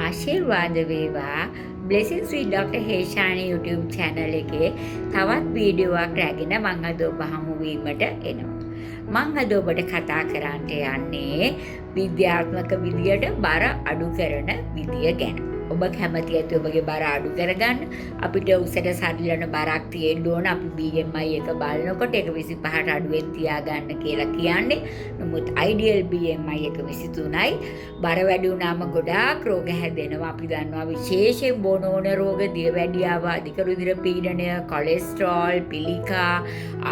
ආශිර්වාද වේවා. Blessings with Dr. Heshani YouTube channel එකේ තවත් වීඩියෝවක් රැගෙන මම අද ඔබ හමු වීමට එනවා. මම අද ඔබට කතා කරන්නට යන්නේ විද්‍යාත්මක විදියට බර අඩු කරන විදිය ගැන. ඔබ කැමති ඇති ඔබගේ බර අඩු කරගන්න. අපිට උසට සරිලන බරක් තියෙන්න ඕන. අපි BMI එක බලනකොට ඒක 25ට අඩුවෙන් තියාගන්න කියලා කියන්නේ. නමුත් ideal BMI එක 23යි. බර වැඩි වුණාම ගොඩාක් රෝග හැදෙනවා. අපි දන්නවා විශේෂයෙන් බොනෝන රෝග, දියවැඩියාව, අධික රුධිර පීඩනය, කොලෙස්ටරෝල්, පිළිකා,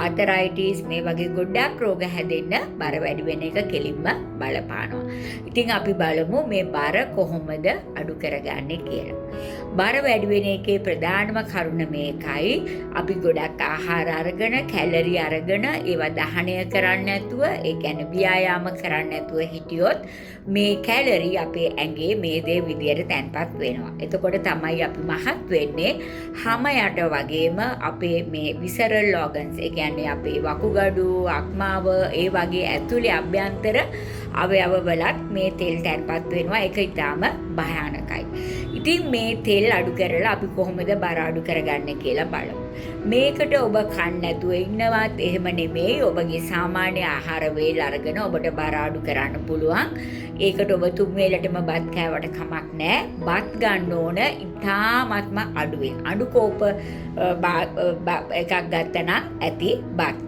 ආතරයිටිස් මේ වගේ ගොඩාක් රෝග හැදෙන්න බර වැඩි වෙන එක කෙලින්ම බලපානවා. ඉතින් අපි බලමු මේ බර කොහොමද අඩු කරගන්නේ කියලා. බර වැඩි වෙන එකේ ප්‍රධානම කරුණ මේකයි. අපි ගොඩක් ආහාර අරගෙන, කැලරි අරගෙන ඒවා දහනය කරන්නේ නැතුව, ඒ කියන්නේ ව්‍යායාම කරන්නේ නැතුව හිටියොත් මේ කැලරි අපේ ඇඟේ මේ දේ විදියට තැන්පත් වෙනවා. එතකොට තමයි අපි මහත් වෙන්නේ. හැම යට වගේම අපේ මේ විසරල් organs, ඒ කියන්නේ අපේ වකුගඩු, අක්මාව, ඒ වගේ ඇතුලේ අභ්‍යන්තර අවයව වලත් මේ තෙල් තැන්පත් වෙනවා. ඒක ඊටාම භයානකයි. ඉතින් මේ තෙල් අඩු කරලා අපි කොහොමද බර අඩු කරගන්නේ කියලා බලමු. මේකට ඔබ කන්න නැතුව ඉන්නවත් එහෙම නෙමෙයි. ඔබගේ සාමාන්‍ය ආහාර වේල අරගෙන ඔබට බර අඩු කරන්න පුළුවන්. ඒකට ඔබ තුන් වේලටම බත් කෑවට කමක් නැහැ. බත් ගන්න ඕන ඉතාමත්ම අඩුවෙන්. අඩු කෝප එකක් ගත්තනම් ඇති බත්.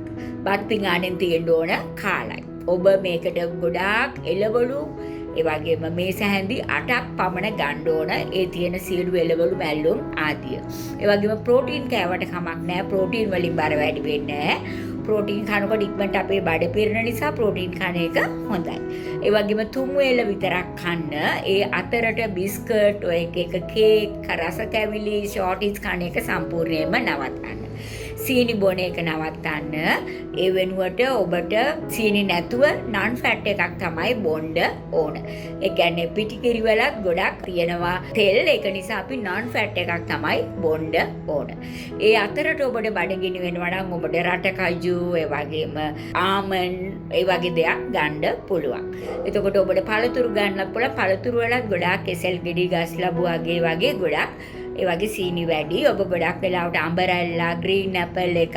බත් පිඟානෙන් තියෙන්න ඕන කාලයි. ඔබ මේකට ගොඩාක් එළවලු, ඒ වගේම මේස හැඳි 8ක් පමණ ගන්න ඕන. ඒ තියෙන සියලු එළවලු, මැල්ලුම් ආදිය. ඒ වගේම ප්‍රෝටීන් කෑවට කමක් නැහැ. ප්‍රෝටීන් වලින් බර වැඩි වෙන්නේ නැහැ. ප්‍රෝටීන් කනකොට ඉක්මනට අපේ බඩ පිරෙන නිසා ප්‍රෝටීන් කන එක හොඳයි. ඒ වගේම තුන් වේල විතරක් කන්න. ඒ අතරට බිස්කට්, ඔය එක කේක්, රස කැවිලි, ෂෝටිස් කන එක සම්පූර්ණයෙන්ම නවත්තන්න. සීනි බොන එක නවත්තන්න. ඒ වෙනුවට ඔබට සීනි නැතුව non fat එකක් තමයි බොන්න ඕන. ඒ කියන්නේ පිටිකිරි වලත් ගොඩක් තියෙනවා තෙල්. ඒක නිසා අපි non fat එකක් තමයි බොන්න ඕන. ඒ අතරට ඔබට බඩගිනි වෙනවා නම් ඔබට රට කජු, ඒ වගේම ආමන්ඩ්, ඒ වගේ දෙයක් ගන්න පුළුවන්. එතකොට ඔබට පළතුරු ගන්න පුළුවන්. පළතුරු වලත් ගොඩාක් කෙසෙල් ගෙඩි, ගස් ලැබු වගේ ගොඩක් ඒ වගේ සීනි වැඩි. ඔබ ගොඩක් වෙලාවට අඹරැල්ලා, ග්‍රීන් ඇපල් එකක්,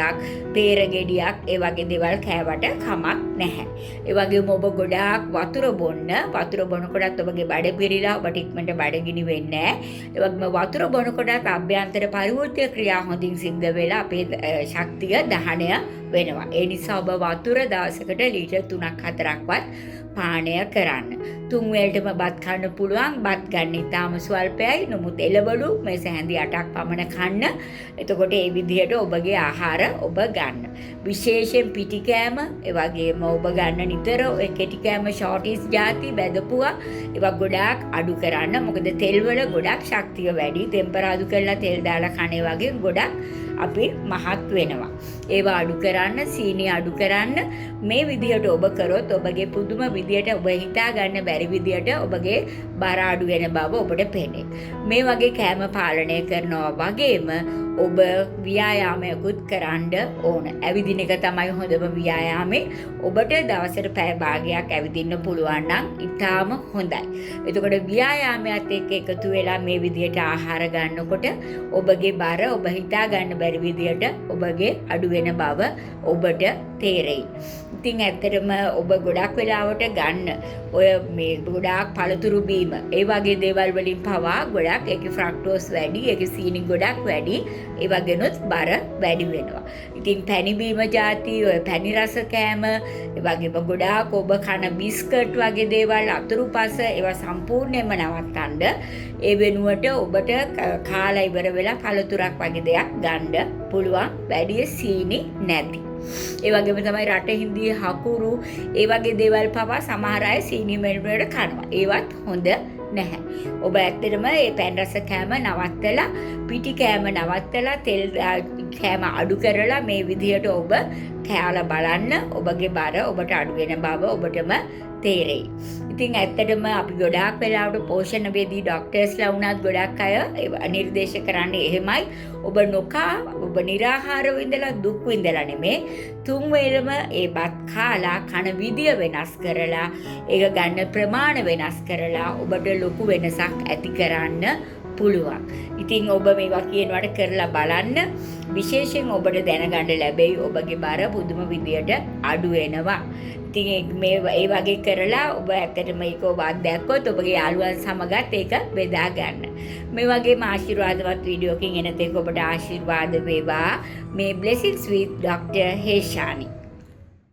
පේර ගෙඩියක් ඒ වගේ දේවල් කෑවට කමක් නැහැ. ඒ වගේම ඔබ ගොඩාක් වතුර බොන්න. වතුර බොනකොටත් ඔබගේ බඩ පිරීලා ඔබට ඉක්මනට බඩගිනි වෙන්නේ නැහැ. ඒ වගේම වතුර බොනකොටත් අභ්‍යන්තර පරිවෘත්තීය ක්‍රියා හොඳින් සිද්ධ වෙලා අපේ ශක්තිය දහනය වෙනවා. ඒ නිසා ඔබ වතුර දවසකට ලීටර් 3ක් 4ක්වත් පානය කරන්න. තුන් වේලටම බත් කන්න පුළුවන්. බත් ගන්න ඉතාම ස්වල්පයි. නමුත් එළවලු මේස හැඳි 8ක් පමණ කන්න. එතකොට ඒ විදිහට ඔබගේ ආහාර ඔබ ගන්න. විශේෂයෙන් පිටි කෑම, ඒ වගේම ඔබ ගන්න නිතර ඔය කෙටි කෑම, ෂෝටිස් ಜಾති, බැදපුවා ඒවා ගොඩාක් අඩු කරන්න. මොකද තෙල් වල ගොඩක් ශක්තිය වැඩි. ටෙම්පරාදු කරලා තෙල් දාලා කන්නේ වගේ ගොඩක් අපි මහත් වෙනවා. ඒවා අඩු කරන්න, සීනි අඩු කරන්න. මේ විදිහට ඔබ කරොත් ඔබගේ පුදුම විදිහට ඔබ හිතා ගන්න බැරි විදිහට ඔබගේ බර අඩු වෙන බව ඔබට පේන්නේ. මේ වගේ කෑම පාලනය කරනවා වගේම ඔබ ව්‍යායාමයකුත් කරන්න ඕන. ඇවිදින එක තමයි හොඳම ව්‍යායාමේ. ඔබට දවසට පැය භාගයක් ඇවිදින්න පුළුවන් නම් ඉතාම හොඳයි. එතකොට ව්‍යායාමයත් එක්ක එකතු වෙලා මේ විදිහට ආහාර ගන්නකොට ඔබගේ බර ඔබ හිතා ගන්න බැරි විදිහට ඔබගේ අඩු වෙන බව ඔබට තේරෙයි. ඉතින් ඇත්තටම ඔබ ගොඩක් වෙලාවට ගන්න ඔය මේ ගොඩාක් පළතුරු බීම, ඒ වගේ දේවල් වලින් පවා ගොඩක් ඒකේ ෆ්‍රක්ටෝස් වැඩි, ඒකේ සීනි ගොඩක් වැඩි. ඒ වගේනොත් බර වැඩි වෙනවා. ඉතින් පැණි බීම ಜಾති, ඔය පැණි රස කෑම, ඒ වගේම ගොඩාක් ඔබ කන බිස්කට් වගේ දේවල්, අතුරුපස ඒවා සම්පූර්ණයෙන්ම නවත්තන්න. ඒ වෙනුවට ඔබට කාලා ඉවර වෙලා පළතුරක් වගේ දෙයක් ගන්න පුළුවන්. වැඩි සීනි නැති. ඒ වගේම තමයි රට හින්දියේ හකුරු, ඒ වගේ දේවල් පවා සමහර අය සීනි මෙල්වලට කනවා. ඒවත් හොඳ නැහැ. ඔබ ඇත්තටම මේ පැන් රස කෑම නවත්තලා, පිටි කෑම නවත්තලා, තෙල් කෑම අඩු කරලා මේ විදිහට ඔබ කෑලා බලන්න. ඔබගේ බර ඔබට අඩු වෙන බව ඔබටම තේරෙයි. ඉතින් ඇත්තටම අපි ගොඩාක් වෙලාවට පෝෂණ වේදී ඩොක්ටර්ස්ලා වුණත් ගොඩක් අය නිර්දේශ කරන්නේ එහෙමයි. ඔබ නොකා ඔබ निराහාරව ඉඳලා දුක් විඳලා නෙමේ, තුන් වේලම ඒ බත් කාලා කන විදිය වෙනස් කරලා ඒක ගන්න ප්‍රමාණ වෙනස් කරලා ඔබට ලොකු වෙනසක් ඇති කරන්න පුළුවන්. ඉතින් ඔබ මේවා කියනවට කරලා බලන්න. විශේෂයෙන් ඔබට දැනගන්න ලැබෙයි ඔබගේ බර පුදුම විදියට අඩු වෙනවා. ඉතින් ඒ වගේ කරලා ඔබ ඇත්තටම ඒක ඔබ අත්දැක්කොත් ඔබගේ යාළුවන් සමගත් ඒක බෙදා ගන්න. මේ වගේම ආශිර්වාදවත් වීඩියෝකින් එනතෙක් ඔබට ආශිර්වාද වේවා. මේ Blessings with Dr. හේෂානි.